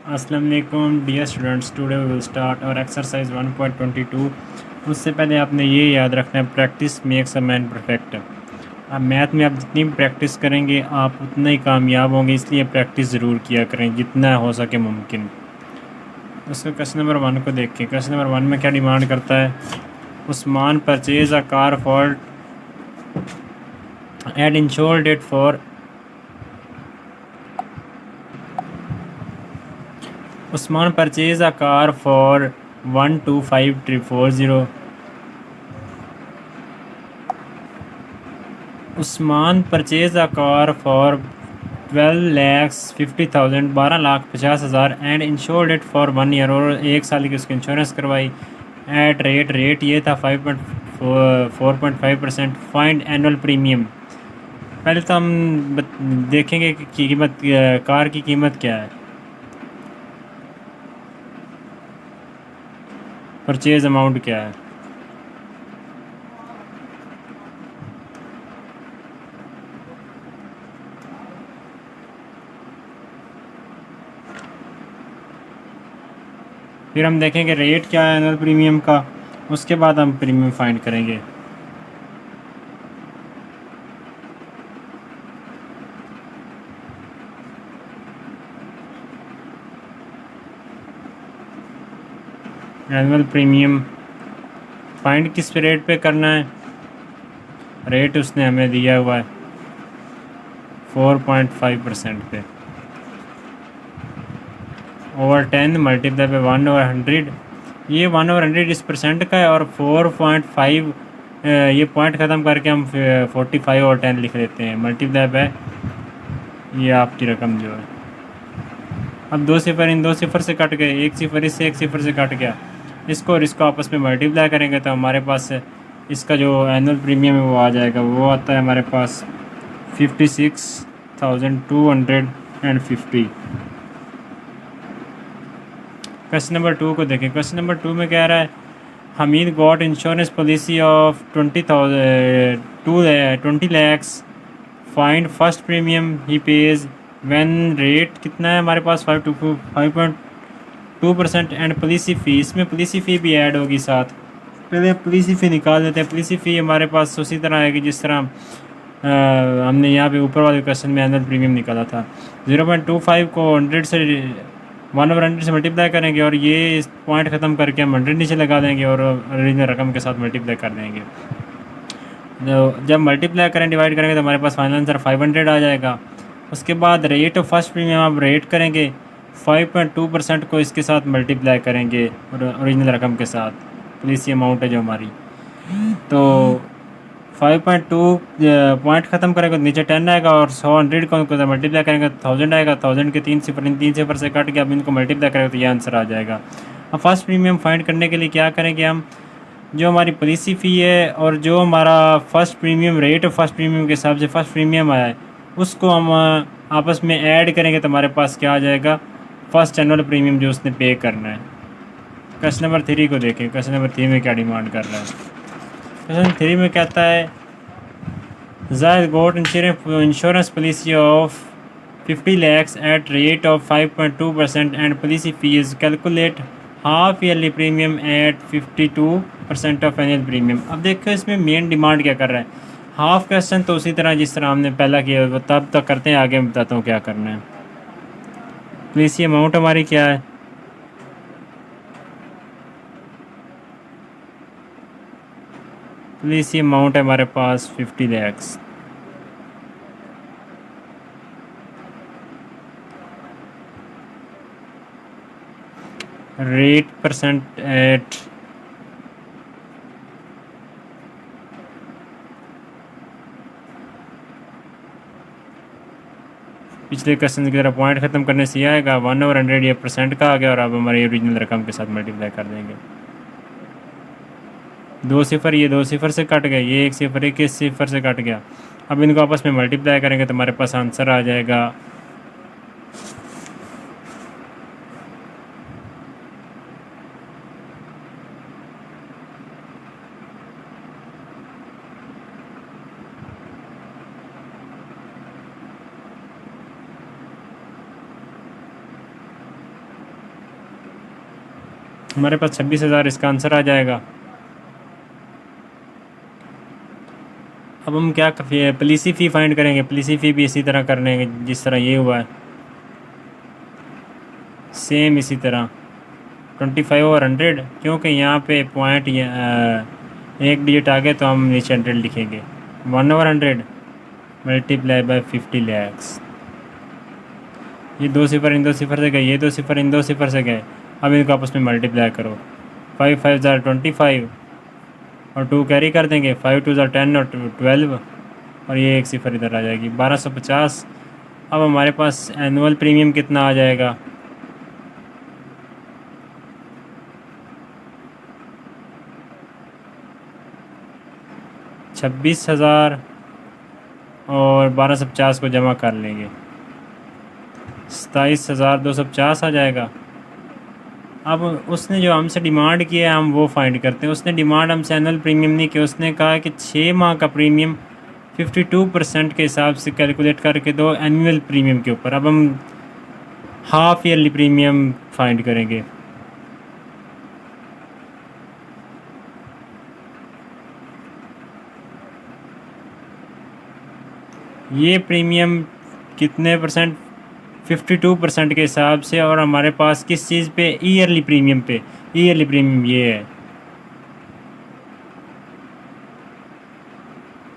अस्सलाम वालेकुम dear students, today we will start our exercise 1.22। उससे पहले आपने ये याद रखना है, practice makes a man perfect. अब मैथ में आप जितनी प्रैक्टिस करेंगे आप उतना ही कामयाब होंगे, इसलिए प्रैक्टिस ज़रूर किया करें जितना हो सके मुमकिन। उसको क्वेश्चन नंबर 1 को देखें। क्वेश्चन नंबर 1 में क्या डिमांड करता है? Usman purchase a car for and insured it for Usman purchased a car for 125,340. Usman purchased a car for 12,50,000 12,50,000 and insured it for 1 year, और 1 साल की उसकी इंश्योरेंस करवाई। एट रेट ये था 4.5%। Find annual premium. पहले तो हम देखेंगे कि कीमत, कार की कीमत क्या है। परचेज अमाउंट क्या है। फिर हम देखेंगे रेट क्या है एनुअल प्रीमियम का, उसके बाद हम प्रीमियम फाइंड करेंगे। एनुअल प्रीमियम फाइंड किस रेट पे करना है? रेट उसने हमें दिया हुआ है 4.5% पे, ओवर 10 मल्टीप्लाई पे 1/100। ये 1/100 इस परसेंट का है, और 4.5 ये पॉइंट ख़त्म करके हम 45/10 लिख लेते हैं, मल्टीप्लाई पे ये आपकी रकम जो है। अब 2 सिफर इन 2 सिफर से कट गए, 1 सिफर इससे 1 सिफर से कट गया। इसको और इसको आपस में मल्टीप्लाई करेंगे तो हमारे पास इसका जो एनुअल प्रीमियम है वो आ जाएगा। वो आता है हमारे पास 56,250। क्वेश्चन नंबर 2 को देखें। क्वेश्चन नंबर 2 में कह रहा है Hamid got insurance policy of 20 lakhs. Find first premium he page when. Rate कितना है हमारे पास? 5.2% एंड पॉलिसी फ़ी, इसमें पॉलिसी फ़ी भी ऐड होगी साथ। पहले पॉलिसी फ़ी निकाल देते हैं। पॉलिसी फ़ी हमारे पास उसी तरह आएगी जिस तरह हमने यहाँ पे ऊपर वाले क्वेश्चन में एनुअल प्रीमियम निकाला था। 0.25 को 100 से 1/100 से मल्टीप्लाई करेंगे, और ये इस पॉइंट ख़त्म करके हम 100 नीचे लगा देंगे और ओरिजिनल रकम के साथ मल्टीप्लाई कर देंगे। जब मल्टीप्लाई करें, डिवाइड करेंगे तो हमारे पास फाइनल आंसर 500 आ जाएगा। उसके बाद रेट ऑफ फर्स्ट प्रीमियम आप रेट करेंगे 5.2% को इसके साथ मल्टीप्लाई करेंगे और ओरिजिनल रकम के साथ, प्लीज़ ये अमाउंट है जो हमारी। तो 5.2 पॉइंट ख़त्म करेंगे तो नीचे 10 आएगा, और 100 को मल्टीप्लाई करेंगे तो 1000 आएगा। 1000 के 3 सिफर, इन 3 सिफर से कट के अब इनको मल्टीप्लाई करेंगे तो ये आंसर आ जाएगा। अब फर्स्ट प्रीमियम फाइंड करने के लिए क्या करेंगे हम? जो हमारी पॉलिसी फ़ी है और जो हमारा first premium rate first premium के हिसाब से फर्स्ट प्रीमियम आया है, उसको हम आपस में ऐड करेंगे तो हमारे पास क्या आ जाएगा? फर्स्ट एनुअल प्रीमियम जो उसने पे करना है। क्वेश्चन नंबर 3 को देखें। क्वेश्चन नंबर 3 में क्या डिमांड कर रहा है? क्वेश्चन 3 में कहता है Zaid got insurance policy of 50 lakhs at rate of 5.2% and policy fees calculate half yearly premium at 52% of annual premium. अब देखो इसमें मेन डिमांड क्या कर रहा है। हाफ क्वेश्चन तो उसी तरह जिस तरह हमने पहला किया तब तक करते हैं, आगे मैं बताता हूँ क्या करना है। प्लीज़ ये अमाउंट हमारी क्या है? प्लीज़ ये अमाउंट है हमारे पास 50 lakhs। रेट परसेंट एट पिछले क्वेश्चन की तरह पॉइंट ख़त्म करने से आएगा 1/100, ये परसेंट का आ गया, और अब हमारी ओरिजिनल रकम के साथ मल्टीप्लाई कर देंगे। 2 सिफर ये 2 सिफर से कट गए, ये 1 सिफर 1 सिफर से कट गया। अब इनको आपस में मल्टीप्लाई करेंगे तो हमारे पास आंसर आ जाएगा हमारे पास 26,000 इसका आंसर आ जाएगा। अब हम क्या पॉलिसी फ़ी फाइंड करेंगे। पॉलिसी फ़ी भी इसी तरह करने जिस तरह ये हुआ है, सेम इसी तरह 25/100, क्योंकि यहाँ पे पॉइंट एक डिजिट आ गया तो हम नीचे 100 लिखेंगे। 1/100 मल्टीप्लाई बाय 50 लैक्स। ये 2 सिफर इन 2 सिफर से गए, ये 2 सिफर इन 2 सिफर से गए। अब इनको आपस में मल्टीप्लाई करो। 5 5 ज़ार 25 और 2 कैरी कर देंगे। 5 2 ज़ार 10 और 12 और ये एक सिफर इधर आ जाएगी, 1250। अब हमारे पास एनुअल प्रीमियम कितना आ जाएगा, $26,000 और 1250 को जमा कर लेंगे, 27,250 आ जाएगा। अब उसने जो हमसे डिमांड किया है हम वो फाइंड करते हैं। उसने डिमांड हमसे एनुअल प्रीमियम नहीं किया, उसने कहा कि 6 माह का प्रीमियम 52% के हिसाब से कैलकुलेट करके दो एनुअल प्रीमियम के ऊपर। अब हम हाफ ईयरली प्रीमियम फाइंड करेंगे। ये प्रीमियम कितने परसेंट, 52% के हिसाब से, और हमारे पास किस चीज़ पे, ईयरली प्रीमियम पे। ईयरली प्रीमियम ये है।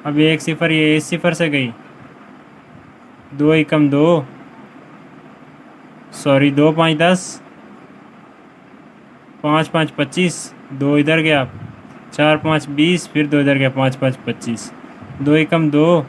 अब एक सिफर ये इस सिफर से गई, 2 एकम 2, सॉरी 2 5 10, 5 5 25, 2 इधर गया, 4 5 20, फिर 2 इधर गया, 5 5 25, 2 एकम 2,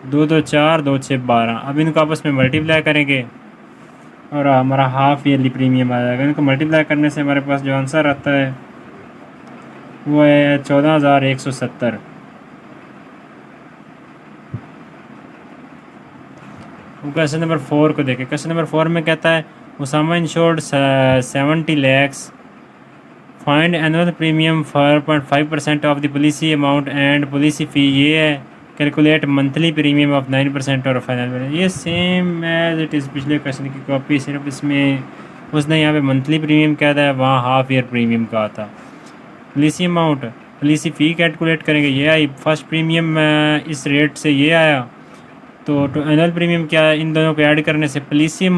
2 2 4, 2 6 12। अब इनको आपस में मल्टीप्लाई करेंगे और हमारा हाफ ईयरली प्रीमियम आ जाएगा। इनको मल्टीप्लाई करने से हमारे पास जो आंसर आता है वो है 14,170। क्वेश्चन नंबर 4 को देखें। क्वेश्चन नंबर 4 में कहता है Usama insured 70 lakhs, find annual premium 4.5% of the policy amount and policy fee. ये है कैलकुलेट मंथली प्रीमियम ऑफ 9% और फाइनल। ये सेम एज इट इज़ पिछले क्वेश्चन की कॉपी, सिर्फ इसमें उसने यहाँ पे मंथली प्रीमियम कहा था, वहाँ हाफ ईयर प्रीमियम कहा था। पॉलिसी अमाउंट, पॉलिसी फ़ी कैलकुलेट करेंगे। ये आई फर्स्ट प्रीमियम इस रेट से ये आया, तो एनुअल प्रीमियम क्या है, इन दोनों को ऐड करने से पॉलिसी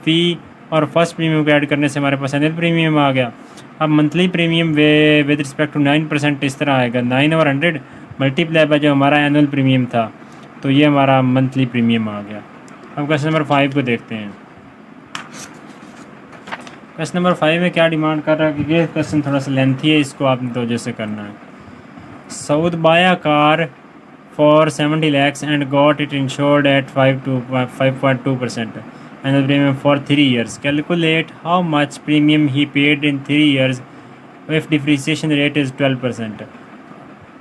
फ़ी और फर्स्ट प्रीमियम को ऐड करने से हमारे पास एनुअल प्रीमियम आ गया। अब monthly premium with respect to 9% इस तरह आएगा, 9/100 मल्टीप्लाई बाय जो हमारा एनुअल प्रीमियम था, तो ये हमारा मंथली प्रीमियम आ गया। अब क्वेश्चन नंबर 5 को देखते हैं। क्वेश्चन नंबर 5 में क्या डिमांड कर रहा है कि ये क्वेश्चन थोड़ा सा लेंथी है, इसको आपने तवज्जो से करना है। सऊद बाया car for 70 lakhs and got it insured at 5.2% annual premium for 3 years. Calculate how much premium he paid in 3 years if depreciation rate is 12%.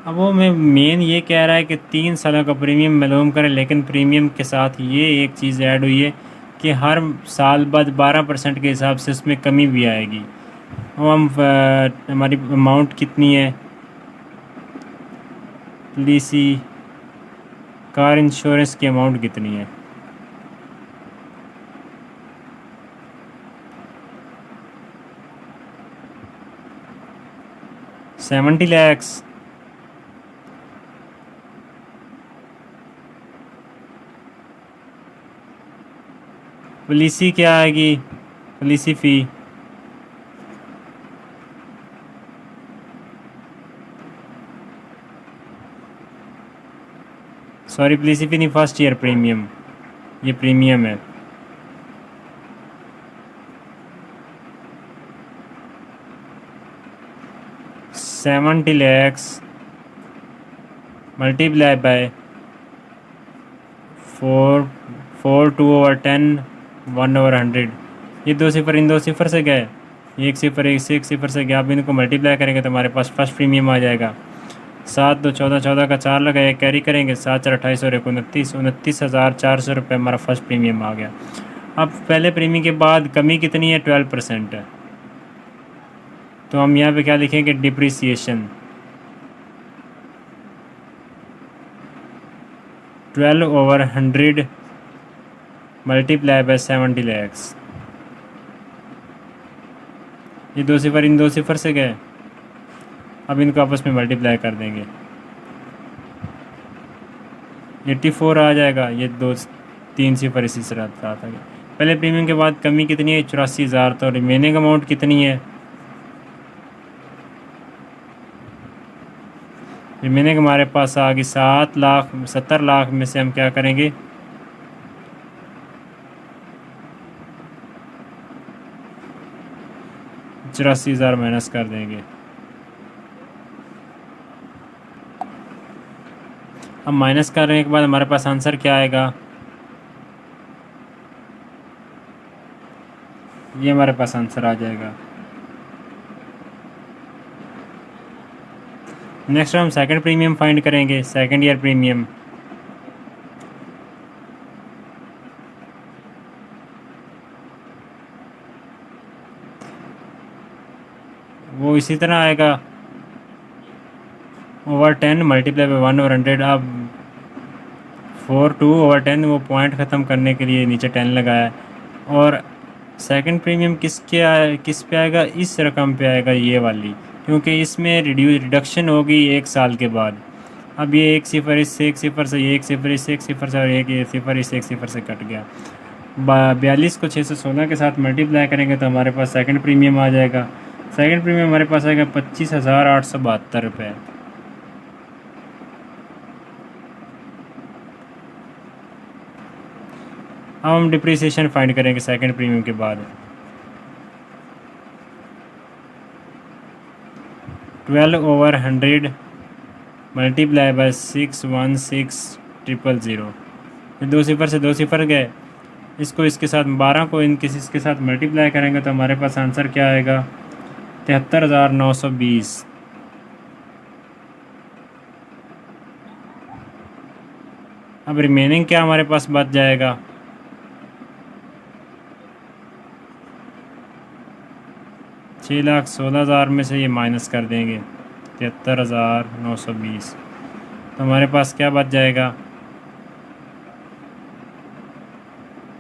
अब वो में मेन ये कह रहा है कि 3 सालों का प्रीमियम मालूम करें, लेकिन प्रीमियम के साथ ये एक चीज़ ऐड हुई है कि हर साल बाद 12% के हिसाब से उसमें कमी भी आएगी। वो हम हमारी अमाउंट कितनी है, पॉलिसी कार इंश्योरेंस की अमाउंट कितनी है, $70 lakhs। पॉलिसी क्या आएगी, पॉलिसी फ़ी सॉरी पॉलिसी फ़ी नहीं, फर्स्ट ईयर प्रीमियम, ये प्रीमियम है। $70 lakhs मल्टीप्लाई बाय 4/2/10 1/100। ये 2 सिफर इन 2 सिफर से गए, एक सिफर एक सिफर से गया। अब इनको मल्टीप्लाई करेंगे तो हमारे पास फर्स्ट प्रीमियम आ जाएगा। 7 2 14, 14 का 4 लगाए, कैरी करेंगे, 7 4 28 और 29,400 रुपये हमारा फर्स्ट प्रीमियम आ गया। अब पहले प्रीमियम के बाद कमी कितनी है, 12% है, तो हम यहाँ पे क्या लिखेंगे, डिप्रिसिएशन 12/100 मल्टीप्लाई बाय 70 lakhs। ये 2 सिफर इन 2 सिफर से गए, अब इनको आपस में मल्टीप्लाई कर देंगे, 84 आ जाएगा। ये 3 सिफर इसी तरह था। पहले प्रीमियम के बाद कमी कितनी है? 84,000। तो रिमेनिंग अमाउंट कितनी है? रिमेनिंग हमारे पास आ गई 7 लाख। 70 लाख में से हम क्या करेंगे? $84,000 माइनस कर देंगे। अब माइनस करने के बाद हमारे पास आंसर क्या आएगा? ये हमारे पास आंसर आ जाएगा। नेक्स्ट हम सेकंड प्रीमियम फाइंड करेंगे, सेकंड ईयर प्रीमियम। वो इसी तरह आएगा, ओवर 10 मल्टीप्लाई बाई 1/100। अब 4/2/10 वो पॉइंट ख़त्म करने के लिए नीचे 10 लगाया। और सेकंड प्रीमियम किस पे आएगा? इस रकम पे आएगा, ये वाली, क्योंकि इसमें रिडक्शन होगी 1 साल के बाद। अब ये 1 सिफर इससे, 1 सिफर से, ये 1 सिफर इससे, 1 सिफर से, और 1 सिफर इस 1 सिफर से कट गया। 42 को 616 के साथ मल्टीप्लाई करेंगे तो हमारे पास सेकंड प्रीमियम आ जाएगा। सेकंड प्रीमियम हमारे पास आएगा 25,872 रुपये। अब हम डिप्रिसिएशन फाइंड करेंगे सेकंड प्रीमियम के बाद। 12/100 मल्टीप्लाई बाय 616,000। 2 सिफर से 2 सिफर गए, इसको इसके साथ 12 को इसके साथ मल्टीप्लाई करेंगे तो हमारे पास आंसर क्या आएगा? 73,920। अब रिमेनिंग क्या हमारे पास बच जाएगा? 6,16,000 में से ये माइनस कर देंगे 73,920, तो हमारे पास क्या बच जाएगा?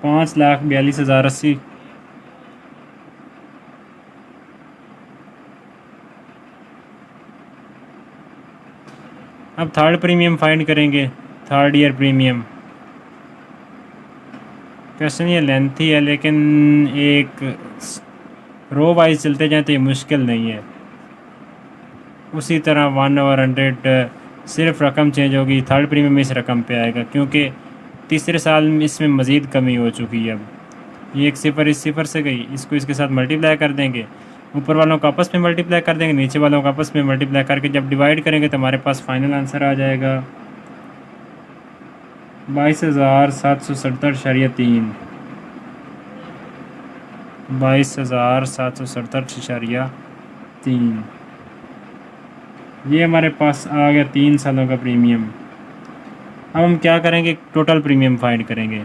5,42,080। अब थर्ड प्रीमियम फाइंड करेंगे, थर्ड ईयर प्रीमियम। क्वेश्चन ये लेंथी है, लेकिन एक रो वाइज चलते जाए तो ये मुश्किल नहीं है। उसी तरह 1/100 सिर्फ रकम चेंज होगी, थर्ड प्रीमियम इस रकम पे आएगा, क्योंकि तीसरे साल में इसमें मज़ीद कमी हो चुकी है। अब ये 1 सिफर इस सिफर से गई, इसको इसके साथ मल्टीप्लाई कर देंगे, ऊपर वालों को आपस में मल्टीप्लाई कर देंगे, नीचे वालों को आपस में मल्टीप्लाई करके जब डिवाइड करेंगे तो हमारे पास फाइनल आंसर आ जाएगा 22,767.3। 22,767.3 ये हमारे पास आ गया 3 सालों का प्रीमियम। अब हम क्या करेंगे? टोटल प्रीमियम फाइंड करेंगे।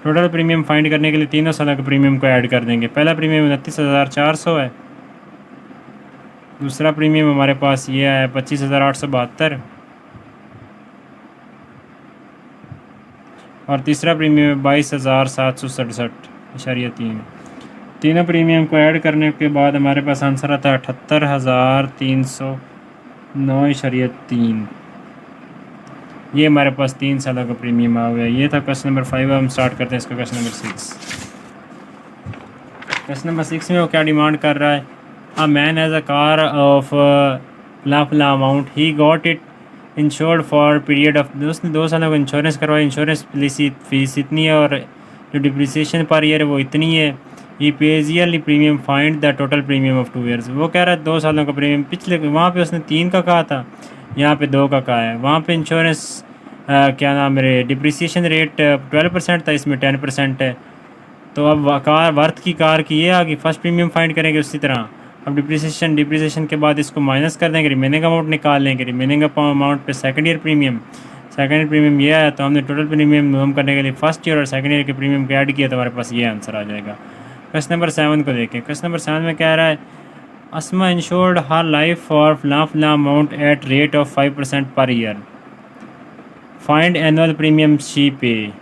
टोटल प्रीमियम फाइंड करने के लिए तीनों सालों के प्रीमियम को ऐड कर देंगे। पहला प्रीमियम 29,400 है, दूसरा प्रीमियम हमारे पास ये है 25,872, और तीसरा प्रीमियम 22,767.3। तीनों प्रीमियम को ऐड करने के बाद हमारे पास आंसर आता है 78,309.3। ये हमारे पास 3 सालों का प्रीमियम आ गया। ये था क्वेश्चन नंबर 5। हम स्टार्ट करते हैं इसका क्वेश्चन नंबर 6। क्वेश्चन नंबर 6 में वो क्या डिमांड कर रहा है? A man has a car of फला amount, he got it insured for period of, उसने 2 सालों का इंश्योरेंस करवाया, इंश्योरेंस फीस इतनी है और जो डिप्रिसिएशन पर ईयर है वो इतनी है। He pays yearly premium, find the total premium of 2 years. वो कह रहा है 2 सालों का प्रीमियम। पिछले वहाँ पे उसने 3 का कहा था, यहाँ पे 2 का कहा है। वहाँ पे इंश्योरेंस क्या नाम है, डिप्रिसिएशन रेट 12% था, इसमें 10% है। तो अब कार वर्थ की कार की ये आ गई। फर्स्ट प्रीमियम फाइंड करेंगे उसी तरह। अब डिप्रिसिएशन के बाद इसको माइनस कर देंगे, रिमेनिंग अमाउंट निकाल लेंगे। रिमेनिंग अमाउंट पे second year premium, second premium ये आया, तो हमने टोटल प्रीमियम हम करने के लिए फर्स्ट ईयर और सेकंड ईयर के प्रीमियम को ऐड किया, तो हमारे पास ये आंसर आ जाएगा। क्वेश्चन नंबर 7 को देखें। क्वेश्चन नंबर 7 में कह रहा है अस्मा इंश्योर्ड हर लाइफ फॉर फला amount at rate of 5% per year, find annual premium she पे।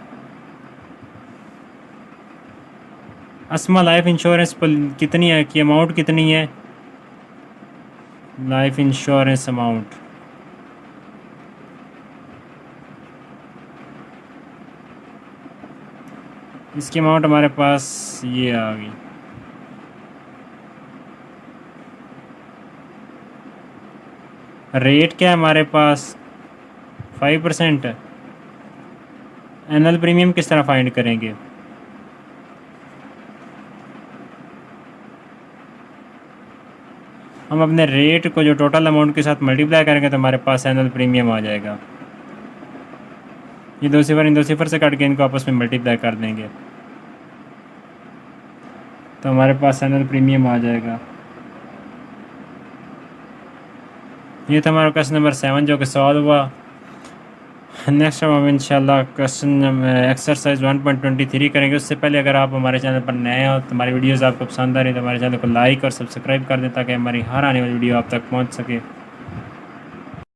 अस्मा लाइफ इंश्योरेंस कितनी है कि अमाउंट कितनी है? लाइफ इंश्योरेंस अमाउंट इसकी अमाउंट हमारे पास ये आ गई। रेट क्या है हमारे पास? 5% है। एनुअल प्रीमियम किस तरह फाइंड करेंगे? हम अपने रेट को जो टोटल अमाउंट के साथ मल्टीप्लाई करेंगे तो हमारे पास एनुअल प्रीमियम आ जाएगा। ये 2 सिफर इन 2 सिफर से काट के इनको आपस में मल्टीप्लाई कर देंगे तो हमारे पास एनुअल प्रीमियम आ जाएगा। ये था हमारा क्वेश्चन नंबर 7 जो कि सॉल्व हुआ। नेक्स्ट हम इंशाल्लाह क्वेश्चन एक्सरसाइज 1.23 करेंगे। उससे पहले अगर आप हमारे चैनल पर नए हो तो हमारी वीडियोस आपको पसंद आ रही है तो हमारे चैनल को लाइक और सब्सक्राइब कर दें ताकि हमारी हर आने वाली वीडियो आप तक पहुंच सके।